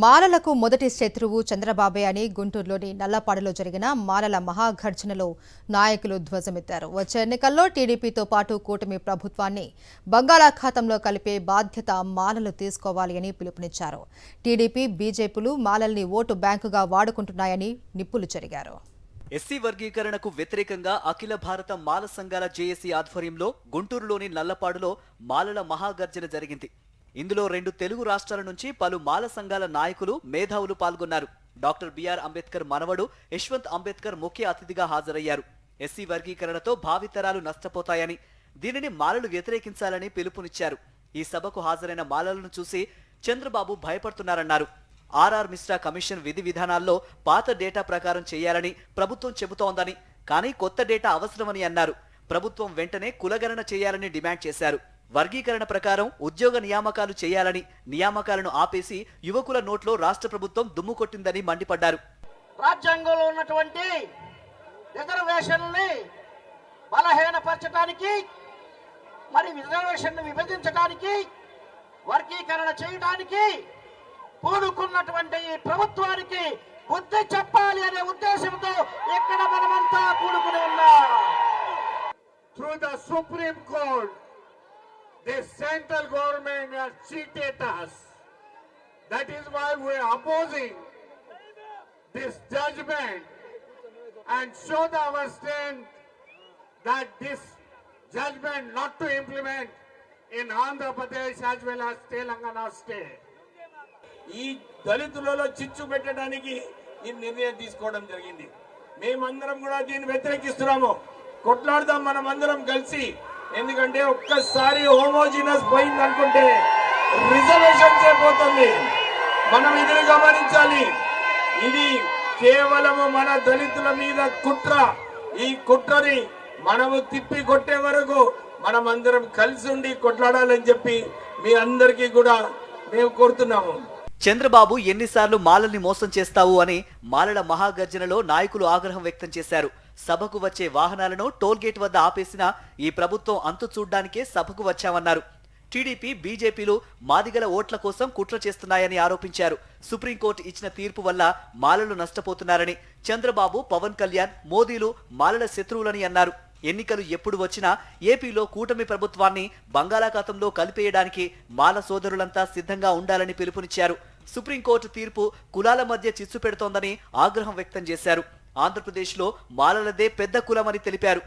మాలలకు మొదటి శత్రువు చంద్రబాబే అని గుంటూరులోని నల్లపాడులో జరిగిన మాలల మహాగర్జనలో నాయకులు ధ్వజమెత్తారు. వచ్చే ఎన్నికల్లో టీడీపీతో పాటు కూటమి ప్రభుత్వాన్ని బంగాళాఖాతంలో కలిపే బాధ్యత మాలలు తీసుకోవాలి అని పిలుపునిచ్చారు. టీడీపీ, బీజేపీలు మాలల్ని ఓటు బ్యాంకుగా వాడుకుంటున్నాయని నిప్పులు చెరిగారు. ఎస్సీ వర్గీకరణకు వ్యతిరేకంగా అఖిల భారత మాల సంఘాల జేఏసీ ఆధ్వర్యంలో గుంటూరులోని నల్లపాడులో మాలల మహాగర్జన జరిగింది. ఇందులో 2 తెలుగు రాష్ట్రాల నుంచి పలు మాల సంఘాల నాయకులు, మేధావులు పాల్గొన్నారు. డాక్టర్ బిఆర్ అంబేద్కర్ మనవడు యశ్వంత్ అంబేద్కర్ ముఖ్య అతిథిగా హాజరయ్యారు. ఎస్సీ వర్గీకరణతో భావితరాలు నష్టపోతాయని, దీనిని మాలలు వ్యతిరేకించాలని పిలుపునిచ్చారు. ఈ సభకు హాజరైన మాలలను చూసి చంద్రబాబు భయపడుతున్నారన్నారు. ఆర్ఆర్ మిశ్రా కమిషన్ విధి విధానాల్లో పాత డేటా ప్రకారం చేయాలని ప్రభుత్వం చెబుతోందని, కానీ కొత్త డేటా అవసరమని అన్నారు. ప్రభుత్వం వెంటనే కులగణన చేయాలని డిమాండ్ చేశారు. వర్గీకరణ ప్రకారం ఉద్యోగ నియామకాలు చేయాలని, నియామకాలను ఆపేసి యువకుల నోట్లో రాష్ట్ర ప్రభుత్వం దుమ్ము కొట్టిందని మండిపడ్డారు. రాజ్యాంగంలో ఉన్నటువంటి రిజర్వేషన్లని బలహీనపరచడానికి, మరి రిజర్వేషన్ విభజించడానికి, వర్గీకరణ చేయడానికి పూనుకున్నటువంటి ఈ ప్రభుత్వానికి బుద్ధి చెప్పాలి అనే ఉద్దేశంతో ఇక్కడ మనమంతా కూడుకుని ఉన్నాం. Through the Supreme Court, the central government has cheated us. That is why we are opposing this judgment and show our strength that this judgment not to implement in Andhra Pradesh as well as Telangana state. ఈ దళితులలో చిచ్చు పెట్టడానికి ఈ నిర్ణయం తీసుకోవడం జరిగింది. మేమందరం కూడా దీన్ని వ్యతిరేకిస్తున్నాము. కొట్లాడదాం మనం అందరం కలిసి. ఎందుకంటే ఒక్కసారి హోమోజీనస్ పోయింది అనుకుంటే రిజర్వేషన్ అయిపోతుంది. మనం ఇది గమనించాలి. ఇది కేవలము మన దళితుల మీద కుట్ర. ఈ కుట్రని మనము తిప్పి కొట్టే వరకు మనం అందరం కలిసి ఉండి కొట్లాడాలని చెప్పి మీ అందరికీ కూడా మేము కోరుతున్నాము. చంద్రబాబు ఎన్నిసార్లు మాలల్ని మోసం చేస్తావు అని మాలల మహాగర్జనలో నాయకులు ఆగ్రహం వ్యక్తం చేశారు. సభకు వచ్చే వాహనాలను టోల్గేట్ వద్ద ఆపేసిన ఈ ప్రభుత్వం అంతు చూడ్డానికే సభకు వచ్చామన్నారు. టీడీపీ, బీజేపీలు మాదిగల ఓట్ల కోసం కుట్ర చేస్తున్నాయని ఆరోపించారు. సుప్రీంకోర్టు ఇచ్చిన తీర్పు వల్ల మాలలు నష్టపోతున్నారని, చంద్రబాబు, పవన్ కళ్యాణ్, మోదీలు మాలల శత్రువులని అన్నారు. ఎన్నికలు ఎప్పుడు వచ్చినా ఏపీలో కూటమి ప్రభుత్వాన్ని బంగాళాఖాతంలో కలిపేయడానికి మాల సోదరులంతా సిద్ధంగా ఉండాలని పిలుపునిచ్చారు. సుప్రీంకోర్టు తీర్పు కులాల మధ్య చిచ్చు పెడుతోందని ఆగ్రహం వ్యక్తం చేశారు. ఆంధ్రప్రదేశ్లో మాలలదే పెద్ద కులమని తెలిపారు.